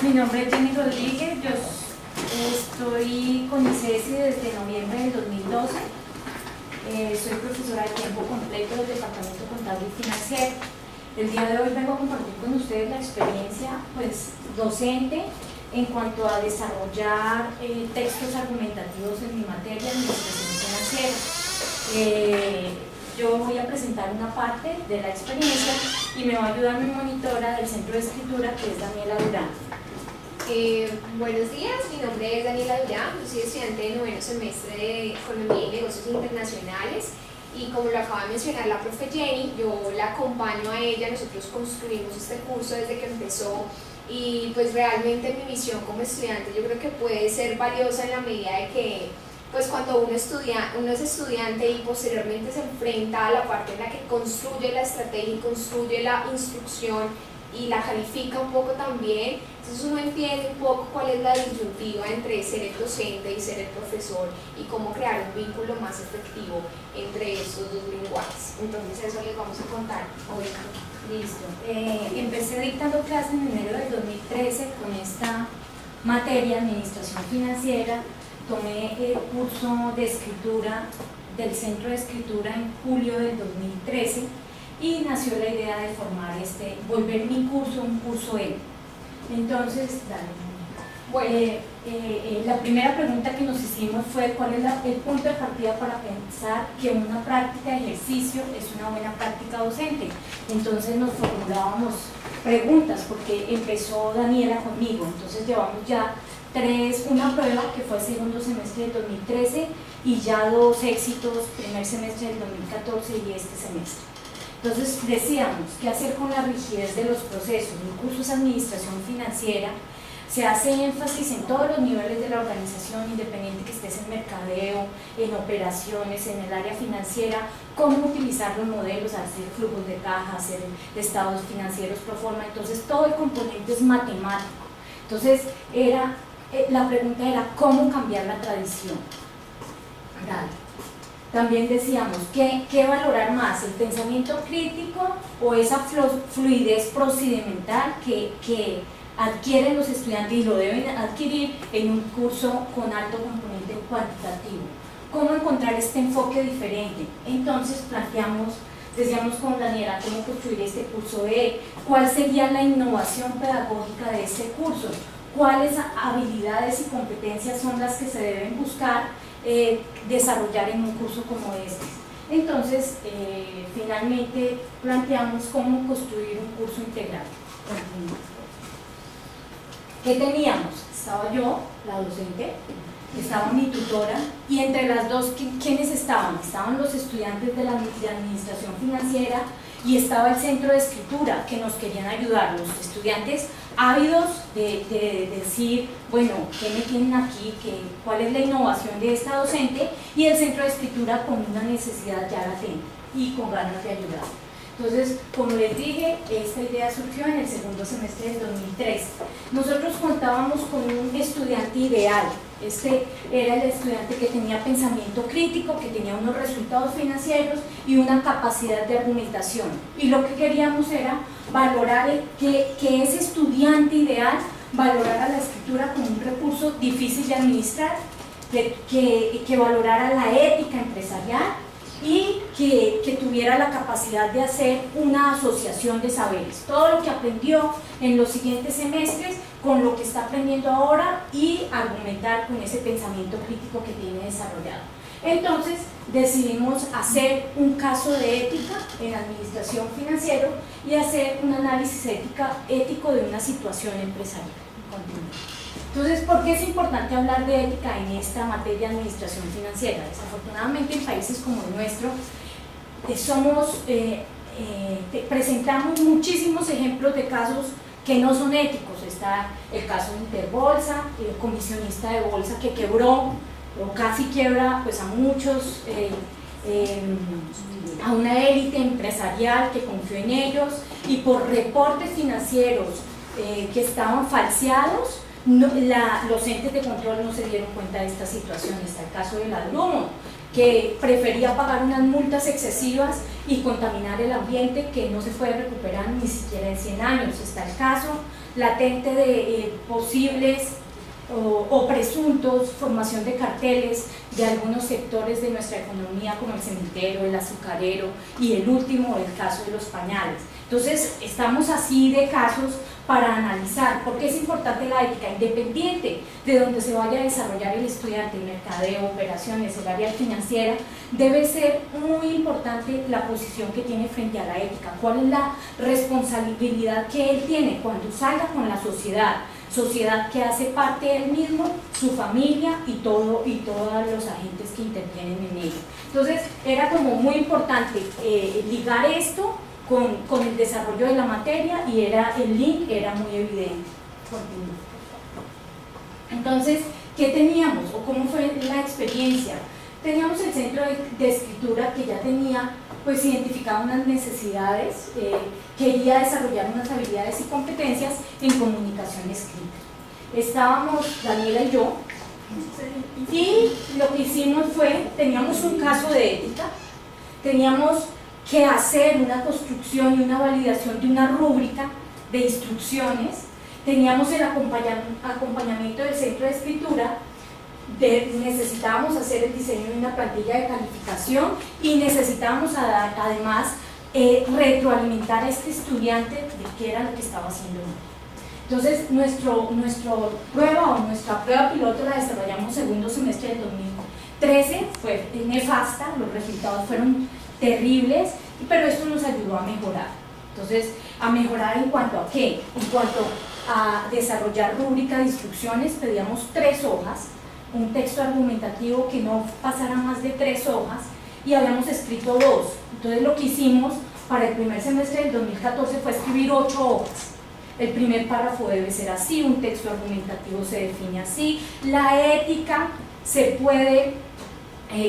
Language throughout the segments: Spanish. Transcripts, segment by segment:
Mi nombre es Jenny Rodríguez, yo estoy con ICESI desde noviembre del 2012. Soy profesora de tiempo completo del Departamento Contable y Financiero. El día de hoy vengo a compartir con ustedes la experiencia docente en cuanto a desarrollar textos argumentativos en mi materia de administración financiera. Yo voy a presentar una parte de la experiencia y me va a ayudar mi monitora del Centro de Escritura, que es Daniela Durán. Buenos días, mi nombre es Daniela Durán, yo soy estudiante de noveno semestre de Economía y Negocios Internacionales y como lo acaba de mencionar la profe Jenny, yo la acompaño a ella, nosotros construimos este curso desde que empezó y pues realmente mi misión como estudiante yo creo que puede ser valiosa en la medida de que pues cuando uno es estudiante y posteriormente se enfrenta a la parte en la que construye la estrategia y construye la instrucción y la califica un poco también, entonces uno entiende un poco cuál es la disyuntiva entre ser el docente y ser el profesor y cómo crear un vínculo más efectivo entre estos dos lenguajes. Entonces eso les vamos a contar hoy. Listo. Empecé dictando clases en enero del 2013 con esta materia, Administración Financiera. Tomé el curso de escritura del Centro de Escritura en julio del 2013 y nació la idea de formar volver mi curso un curso E. Entonces, la primera pregunta que nos hicimos fue cuál es el punto de partida para pensar que una práctica de ejercicio es una buena práctica docente. Entonces nos formulábamos preguntas porque empezó Daniela conmigo, entonces llevamos ya una prueba que fue el segundo semestre del 2013 y ya 2 éxitos, primer semestre del 2014 y este semestre. Entonces decíamos, ¿qué hacer con la rigidez de los procesos? Mi curso es Administración Financiera, se hace énfasis en todos los niveles de la organización, independiente que estés en mercadeo, en operaciones, en el área financiera, cómo utilizar los modelos, hacer flujos de caja, hacer estados financieros pro forma, entonces todo el componente es matemático. Entonces la pregunta era cómo cambiar la tradición. También decíamos, ¿qué valorar más? ¿El pensamiento crítico o esa fluidez procedimental que adquieren los estudiantes y lo deben adquirir en un curso con alto componente cuantitativo? ¿Cómo encontrar este enfoque diferente? Entonces decíamos con Daniela, ¿cómo construir este curso E? ¿Cuál sería la innovación pedagógica de este curso? ¿Cuáles habilidades y competencias son las que se deben buscar desarrollar en un curso como este? Entonces, finalmente planteamos cómo construir un curso integral. ¿Qué teníamos? Estaba yo, la docente, estaba mi tutora, y entre las dos, ¿quiénes estaban? Estaban los estudiantes de Administración Financiera y estaba el Centro de Escritura, que nos querían ayudar, los estudiantes ávidos de decir, bueno, ¿qué me tienen aquí? ¿Cuál es la innovación de esta docente? Y el Centro de Escritura con una necesidad ya latente y con ganas de ayudar. Entonces, como les dije, esta idea surgió en el segundo semestre del 2013. Nosotros contábamos con un estudiante ideal. Este era el estudiante que tenía pensamiento crítico, que tenía unos resultados financieros y una capacidad de argumentación. Y lo que queríamos era valorar que ese estudiante ideal valorara la escritura como un recurso difícil de administrar, que valorara la ética empresarial y que tuviera la capacidad de hacer una asociación de saberes. Todo lo que aprendió en los siguientes semestres con lo que está aprendiendo ahora y argumentar con ese pensamiento crítico que tiene desarrollado. Entonces decidimos hacer un caso de ética en administración financiera y hacer un análisis ético de una situación empresarial. Entonces, ¿por qué es importante hablar de ética en esta materia de administración financiera? Desafortunadamente en países como el nuestro presentamos muchísimos ejemplos de casos que no son éticos. Está el caso de Interbolsa, el comisionista de bolsa que quebró o casi quiebra pues a muchos, a una élite empresarial que confió en ellos y por reportes financieros que estaban falseados, los entes de control no se dieron cuenta de esta situación. Está el caso de la Drummond, que prefería pagar unas multas excesivas y contaminar el ambiente que no se puede recuperar ni siquiera en 100 años. Está el caso latente de posibles o presuntos formación de carteles de algunos sectores de nuestra economía, como el cementero, el azucarero y el último, el caso de los pañales. Entonces, estamos así de casos para analizar por qué es importante la ética, independiente de donde se vaya a desarrollar el estudiante, mercadeo, operaciones, el área financiera, debe ser muy importante la posición que tiene frente a la ética, cuál es la responsabilidad que él tiene cuando salga con la sociedad que hace parte de él mismo, su familia y todos los agentes que intervienen en ello. Entonces, era como muy importante ligar esto con el desarrollo de la materia y el link era muy evidente. Continúo. Entonces, ¿qué teníamos o cómo fue la experiencia? Teníamos el centro de escritura que ya tenía pues identificado unas necesidades, quería desarrollar unas habilidades y competencias en comunicación escrita. Estábamos Daniela y yo, y lo que hicimos fue, teníamos un caso de ética, teníamos que hacer una construcción y una validación de una rúbrica de instrucciones, teníamos el acompañamiento del centro de escritura, necesitábamos hacer el diseño de una plantilla de calificación y necesitábamos además retroalimentar a este estudiante de qué era lo que estaba haciendo mal. Entonces, nuestra prueba piloto la desarrollamos segundo semestre del 2013, fue nefasta, los resultados fueron terribles, pero esto nos ayudó a mejorar. Entonces, a mejorar en cuanto a qué, en cuanto a desarrollar rúbrica de instrucciones, pedíamos 3 hojas, un texto argumentativo que no pasara más de 3 hojas y habíamos escrito 2. Entonces lo que hicimos para el primer semestre del 2014 fue escribir 8 hojas. El primer párrafo debe ser así, un texto argumentativo se define así, la ética se puede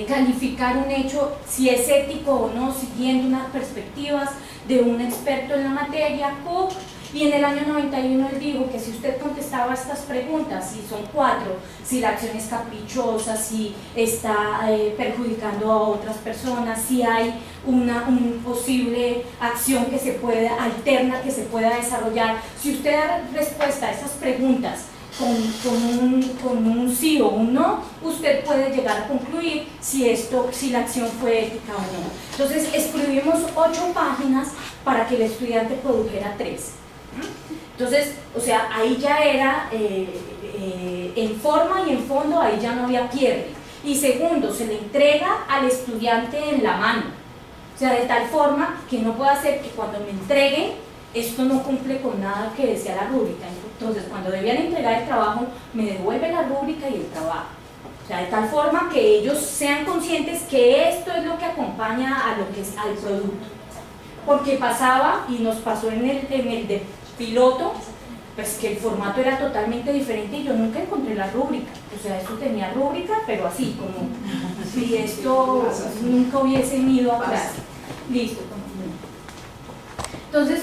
calificar un hecho si es ético o no, siguiendo unas perspectivas de un experto en la materia, Cook. Y en el año 91 él dijo que si usted contestaba estas preguntas, si son 4, si la acción es caprichosa, si está perjudicando a otras personas, si hay una posible acción que se pueda, alterna que se pueda desarrollar, si usted da respuesta a esas preguntas con un sí o un no, usted puede llegar a concluir si la acción fue ética o no. Entonces escribimos 8 páginas para que el estudiante produjera 3. Entonces, o sea, ahí ya era en forma y en fondo, ahí ya no había pierde. Y segundo, se le entrega al estudiante en la mano, o sea, de tal forma que no pueda ser que cuando me entreguen, esto no cumple con nada que decía la rúbrica. Entonces, cuando debían entregar el trabajo, me devuelven la rúbrica y el trabajo. O sea, de tal forma que ellos sean conscientes que esto es lo que acompaña a lo que es al producto. Porque pasaba, y nos pasó en el de piloto, pues que el formato era totalmente diferente y yo nunca encontré la rúbrica. O sea, esto tenía rúbrica, pero así, como si esto nunca hubiesen ido a clase. Listo, continúo. Entonces,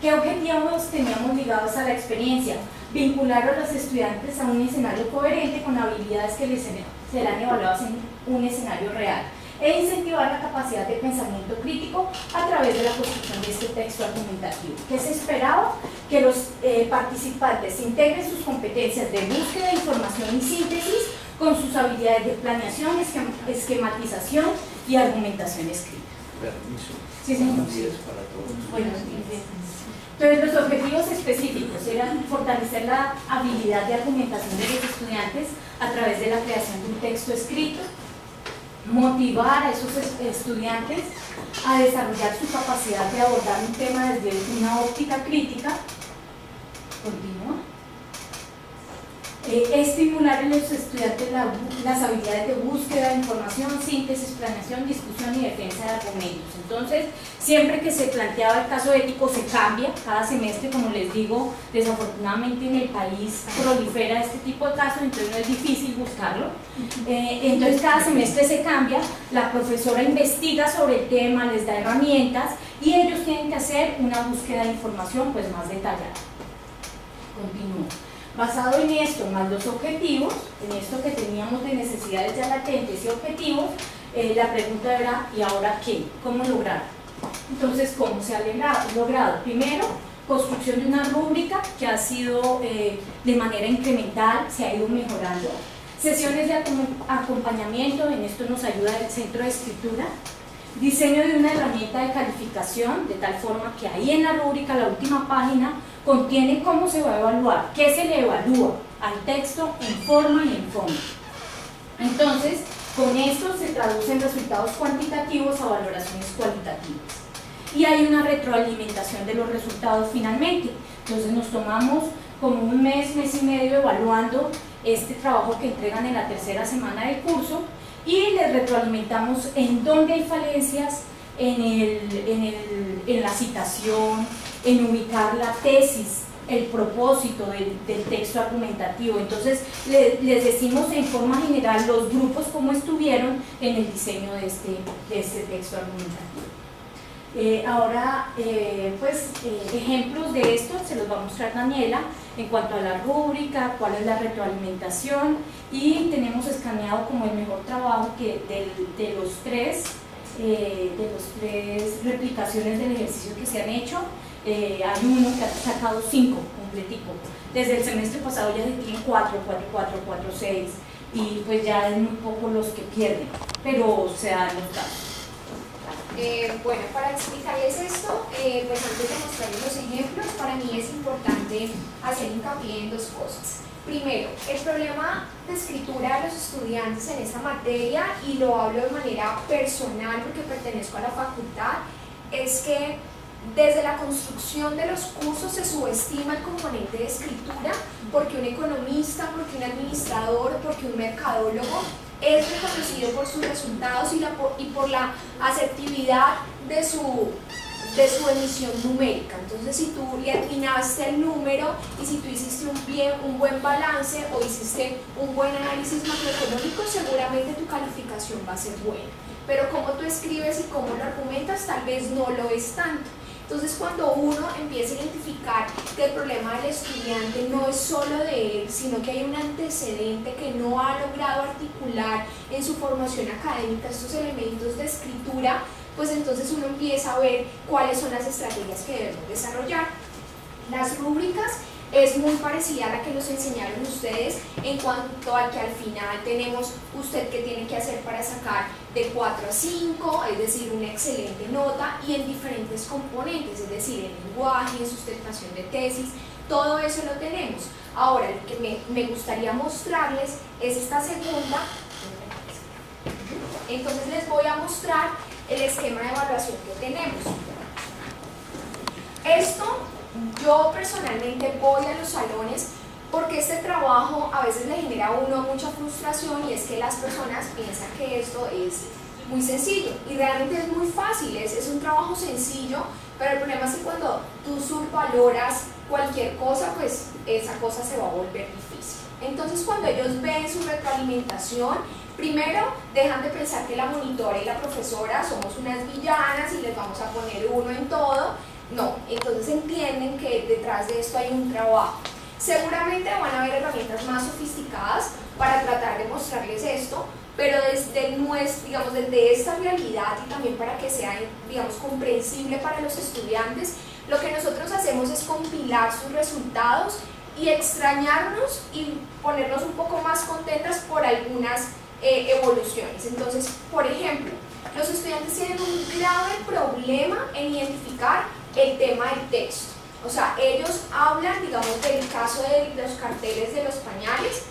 ¿qué objetivos teníamos ligados a la experiencia? Vincular a los estudiantes a un escenario coherente con habilidades que serán evaluadas en un escenario real, e incentivar la capacidad de pensamiento crítico a través de la construcción de este texto argumentativo. ¿Qué se esperaba? Que los participantes integren sus competencias de búsqueda de información y síntesis con sus habilidades de planeación, esquematización y argumentación escrita. Permiso. Sí, señor. Buenos días para todos. Buenos días. Entonces, los objetivos específicos eran fortalecer la habilidad de argumentación de los estudiantes a través de la creación de un texto escrito, motivar a esos estudiantes a desarrollar su capacidad de abordar un tema desde una óptica crítica. Continúa. Estimular en los estudiantes las habilidades de búsqueda de información, síntesis, planeación, discusión y defensa de argumentos. Entonces, siempre que se planteaba el caso ético se cambia, cada semestre, como les digo, desafortunadamente en el país prolifera este tipo de casos, entonces no es difícil buscarlo. Entonces cada semestre se cambia, la profesora investiga sobre el tema, les da herramientas y ellos tienen que hacer una búsqueda de información pues más detallada. Continúo. Basado en esto, más los objetivos, en esto que teníamos de necesidades ya latentes y objetivos, la pregunta era, ¿y ahora qué? ¿Cómo lograr? Entonces, ¿cómo se ha logrado? Primero, construcción de una rúbrica que ha sido de manera incremental, se ha ido mejorando, sesiones de acompañamiento, en esto nos ayuda el Centro de Escritura, diseño de una herramienta de calificación, de tal forma que ahí en la rúbrica, la última página, contiene cómo se va a evaluar, qué se le evalúa al texto en forma y en fondo. Entonces, con esto se traducen resultados cuantitativos a valoraciones cualitativas. Y hay una retroalimentación de los resultados finalmente. Entonces nos tomamos como un mes, mes y medio evaluando este trabajo que entregan en la tercera semana del curso y les retroalimentamos en dónde hay falencias en la citación, en ubicar la tesis, el propósito del texto argumentativo. Entonces les decimos en forma general los grupos cómo estuvieron en el diseño de este texto argumentativo. Ejemplos de esto se los va a mostrar Daniela en cuanto a la rúbrica, cuál es la retroalimentación, y tenemos escaneado como el mejor trabajo que de los tres replicaciones del ejercicio que se han hecho. Hay uno que ha sacado 5 completico. Desde el semestre pasado ya se tienen 4, 6, y pues ya es muy poco los que pierden, pero se dan los casos. Bueno, para explicarles esto, pues antes de mostrarles los ejemplos, para mí es importante hacer hincapié en 2 cosas. Primero, el problema de escritura de los estudiantes en esta materia, y lo hablo de manera personal porque pertenezco a la facultad, es que desde la construcción de los cursos se subestima el componente de escritura, porque un economista, porque un administrador, porque un mercadólogo es reconocido por sus resultados y por la asertividad de su emisión numérica. Entonces, si tú le atinaste el número y si tú hiciste un buen balance o hiciste un buen análisis macroeconómico, seguramente tu calificación va a ser buena. Pero cómo tú escribes y cómo lo argumentas, tal vez no lo es tanto. Entonces, cuando uno empieza a identificar que el problema del estudiante no es solo de él, sino que hay un antecedente que no ha logrado articular en su formación académica estos elementos de escritura, pues entonces uno empieza a ver cuáles son las estrategias que debemos desarrollar. Las rúbricas es muy parecida a la que nos enseñaron ustedes, en cuanto a que al final tenemos usted qué tiene que hacer para sacar de 4 a 5, es decir, una excelente nota, y en diferentes componentes, es decir, en lenguaje, en sustentación de tesis, todo eso lo tenemos. Ahora, lo que me gustaría mostrarles es esta segunda. Entonces les voy a mostrar el esquema de evaluación que tenemos. Esto, yo personalmente voy a los salones porque este trabajo a veces le genera a uno mucha frustración, y es que las personas piensan que esto es muy sencillo, y realmente es muy fácil, es un trabajo sencillo, pero el problema es que cuando tú subvaloras cualquier cosa, pues esa cosa se va a volver difícil. Entonces, cuando ellos ven su retroalimentación, primero dejan de pensar que la monitora y la profesora somos unas villanas y les vamos a poner 1 en todo. No, entonces entienden que detrás de esto hay un trabajo. Seguramente van a haber herramientas más sofisticadas para tratar de mostrarles esto, pero desde esta realidad, y también para que sea, digamos, comprensible para los estudiantes, lo que nosotros hacemos es compilar sus resultados y extrañarnos y ponernos un poco más contentas por algunas evoluciones. Entonces, por ejemplo, los estudiantes tienen un grave problema en identificar el tema del texto. O sea, ellos hablan, digamos, del caso de los carteles de los pañales,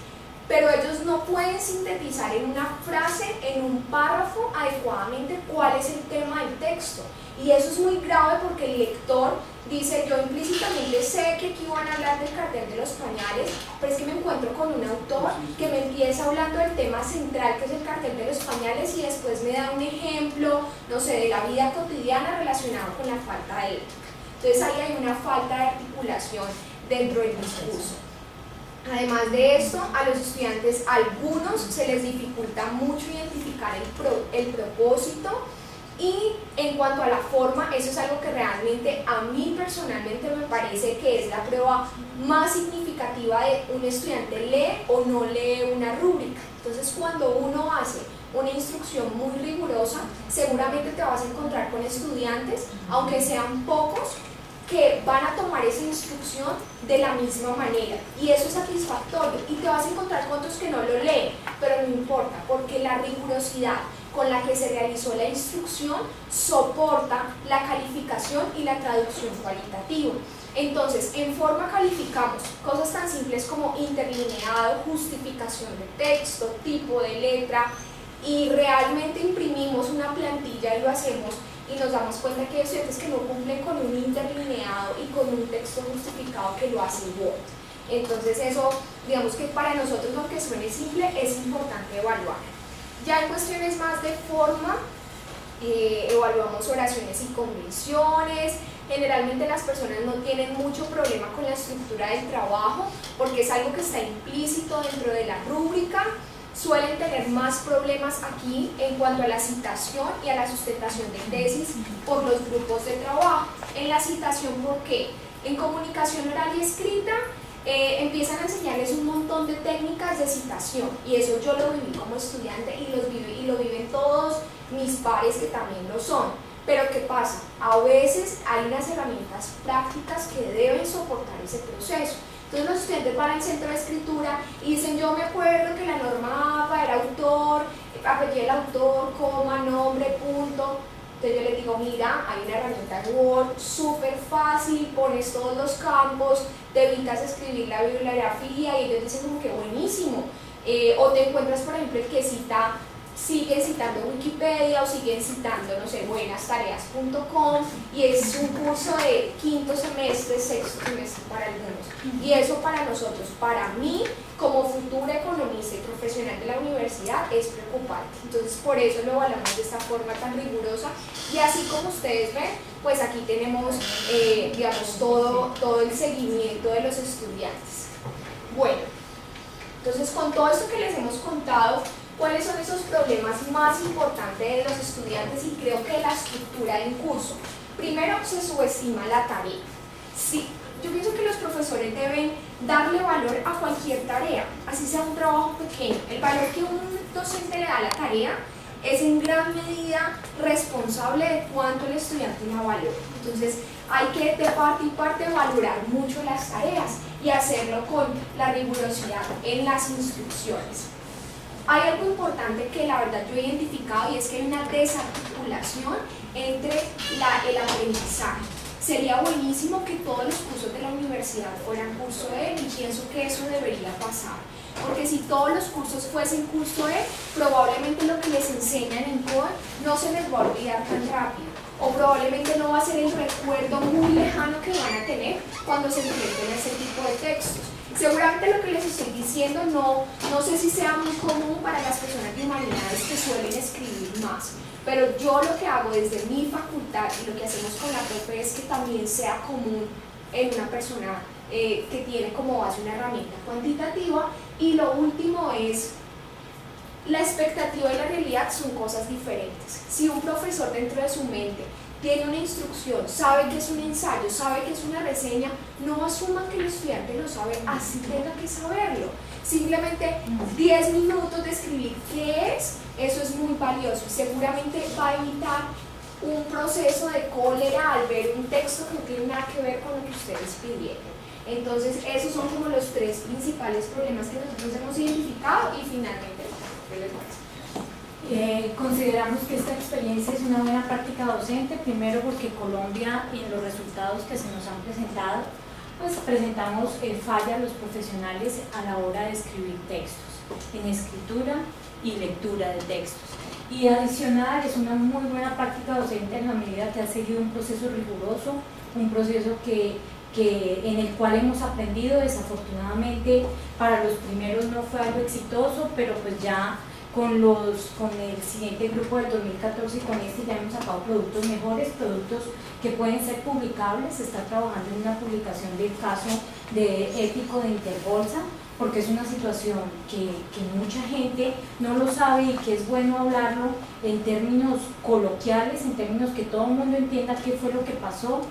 pero ellos no pueden sintetizar en una frase, en un párrafo, adecuadamente cuál es el tema del texto. Y eso es muy grave porque el lector dice: yo implícitamente sé que aquí van a hablar del cartel de los pañales, pero es que me encuentro con un autor que me empieza hablando del tema central, que es el cartel de los pañales, y después me da un ejemplo, no sé, de la vida cotidiana relacionado con la falta de ética. Entonces ahí hay una falta de articulación dentro del discurso. Además de esto, a los estudiantes, algunos se les dificulta mucho identificar el propósito, y en cuanto a la forma, eso es algo que realmente a mí personalmente me parece que es la prueba más significativa de un estudiante lee o no lee una rúbrica. Entonces, cuando uno hace una instrucción muy rigurosa, seguramente te vas a encontrar con estudiantes, aunque sean pocos, que van a tomar esa instrucción de la misma manera, y eso es satisfactorio, y te vas a encontrar con otros que no lo leen, pero no importa, porque la rigurosidad con la que se realizó la instrucción soporta la calificación y la traducción cualitativa. Entonces, en forma calificamos cosas tan simples como interlineado, justificación de texto, tipo de letra, y realmente imprimimos una plantilla y lo hacemos y nos damos cuenta que hay estudiantes que no cumplen con un interlineado y con un texto justificado que lo hacen Word. Entonces eso, digamos que para nosotros, aunque suene simple, es importante evaluar. Ya en cuestiones más de forma, evaluamos oraciones y convenciones. Generalmente las personas no tienen mucho problema con la estructura del trabajo porque es algo que está implícito dentro de la rúbrica. Suelen tener más problemas aquí en cuanto a la citación y a la sustentación de tesis por los grupos de trabajo. En la citación, ¿por qué? En comunicación oral y escrita empiezan a enseñarles un montón de técnicas de citación, y eso yo lo viví como estudiante y lo viven todos mis pares que también lo son. Pero ¿qué pasa? A veces hay unas herramientas prácticas que deben soportar ese proceso. Entonces los estudiantes van al centro de escritura y dicen: yo me acuerdo que la norma APA era autor, apellido del autor, coma, nombre, punto. Entonces yo les digo: mira, hay una herramienta en Word súper fácil, pones todos los campos, te evitas escribir la bibliografía, y ellos dicen como que buenísimo. O te encuentras, por ejemplo, el que siguen citando Wikipedia o siguen citando, no sé, buenastareas.com, y es un curso de quinto semestre, sexto semestre para algunos. Y eso para nosotros, para mí, como futura economista y profesional de la universidad, es preocupante. Entonces por eso lo evaluamos de esta forma tan rigurosa, y así como ustedes ven, pues aquí tenemos, digamos, todo el seguimiento de los estudiantes. Bueno, entonces con todo esto que les hemos contado, ¿cuáles son esos problemas más importantes de los estudiantes? Y creo que la estructura de un curso. Primero, se subestima la tarea. Sí, yo pienso que los profesores deben darle valor a cualquier tarea, así sea un trabajo pequeño. El valor que un docente le da a la tarea es en gran medida responsable de cuánto el estudiante la valora. Entonces, hay que de parte y parte valorar mucho las tareas y hacerlo con la rigurosidad en las instrucciones. Hay algo importante que la verdad yo he identificado, y es que hay una desarticulación entre el aprendizaje. Sería buenísimo que todos los cursos de la universidad fueran curso E, y pienso que eso debería pasar. Porque si todos los cursos fuesen curso E, probablemente lo que les enseñan en CODE no se les va a olvidar tan rápido, o probablemente no va a ser el recuerdo muy lejano que van a tener cuando se enfrenten a ese tipo de textos. Seguramente lo que les estoy diciendo no sé si sea muy común para las personas de humanidades que suelen escribir más, pero yo lo que hago desde mi facultad y lo que hacemos con la profe es que también sea común en una persona que tiene como base una herramienta cuantitativa. Y lo último es, la expectativa y la realidad son cosas diferentes. Si un profesor dentro de su mente tiene una instrucción, sabe que es un ensayo, sabe que es una reseña, no asuman que el estudiante lo sabe, así tenga que saberlo. Simplemente 10 minutos de escribir qué es, eso es muy valioso. Seguramente va a evitar un proceso de cólera al ver un texto que no tiene nada que ver con lo que ustedes pidieron. Entonces, esos son como los tres principales problemas que nosotros hemos identificado, y finalmente, ¿qué les parece? Consideramos que esta experiencia es una buena práctica docente, primero porque Colombia, en los resultados que se nos han presentado, pues presentamos falla a los profesionales a la hora de escribir textos, en escritura y lectura de textos. Y adicional, es una muy buena práctica docente en la medida que ha seguido un proceso riguroso, un proceso en el cual hemos aprendido. Desafortunadamente para los primeros no fue algo exitoso, pero pues ya con el siguiente grupo del 2014 y con este ya hemos sacado productos mejores, productos que pueden ser publicables. Se está trabajando en una publicación del caso de ético de Interbolsa, porque es una situación que mucha gente no lo sabe, y que es bueno hablarlo en términos coloquiales, en términos que todo el mundo entienda qué fue lo que pasó,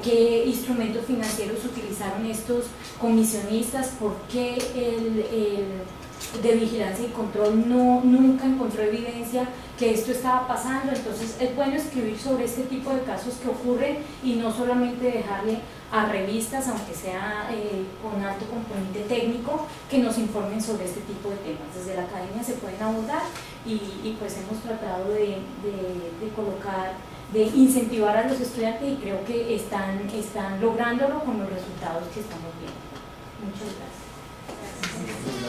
qué instrumentos financieros utilizaron estos comisionistas, por qué el de vigilancia y control nunca encontró evidencia que esto estaba pasando. Entonces es bueno escribir sobre este tipo de casos que ocurren y no solamente dejarle a revistas, aunque sea con alto componente técnico, que nos informen sobre este tipo de temas. Desde la academia se pueden abordar y pues hemos tratado de colocar, de incentivar a los estudiantes y creo que están lográndolo con los resultados que estamos viendo. Muchas gracias.